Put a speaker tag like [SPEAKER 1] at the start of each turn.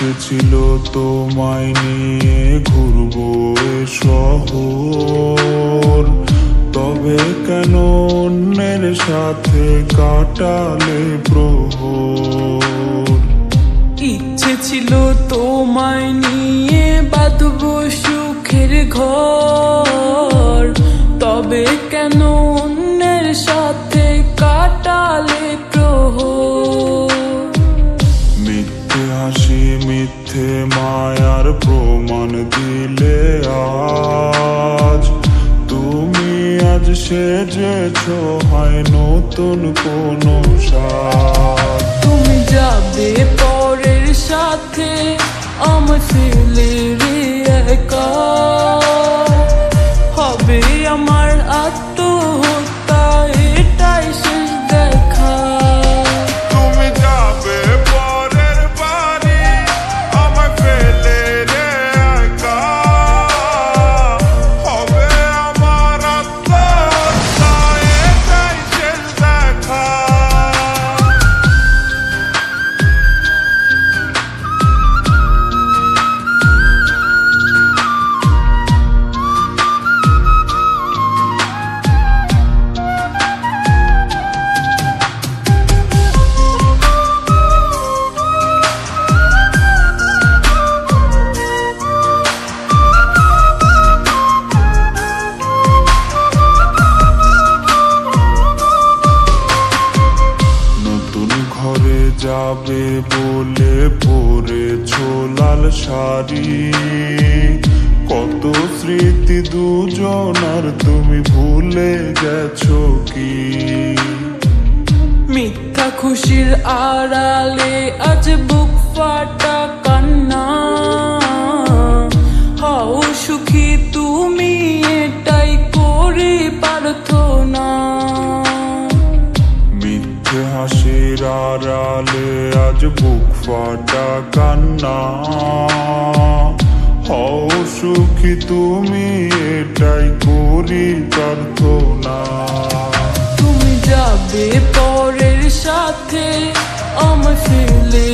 [SPEAKER 1] ইচ্ছে ছিল তোমায় নিয়ে ঘুরবো এ শহর, তবে কেন অন্যের সাথে কাটালে প্রহর।
[SPEAKER 2] ইচ্ছে ছিল তোমায় নিয়ে বাঁধবো সুখের ঘর, তবে কেন অন্যের সাথে কাটালে প্রহর।
[SPEAKER 1] মিথ্যে হাসি মিথ্যে মায়ার প্রমাণ দিলে আজ, তুমি আজ সেজেছো হয় নতুন কোনো সাজ।
[SPEAKER 2] তুমি যাবে পরের সাথে আমার ফেলে রে একা, হবে আমার আত্মহত্যা এটাই শেষ দেখা।
[SPEAKER 1] তুমি যাবে পরের বাড়ি আমার ফেলে রে একা, হবে আমার আত্মহত্যা এটাই শেষ দেখা। ঘরে যাবে বলে পরেছো লাল শাড়ি, কত স্মৃতি দুজনার তুমি ভুলে গেছো কি।
[SPEAKER 2] মিথ্যা খুশির আড়ালে আজ বুক ফাটা কান্না, হও সুখী তুমি এটাই করি প্রার্থনা।
[SPEAKER 1] মিথ্যে হাসির আড়ালে আজ বুক ফাটা কান্না, হও সুখী তুমি এটাই করি প্রার্থনা।
[SPEAKER 2] তুমি যাবে পরের সাথে আমার ফেলে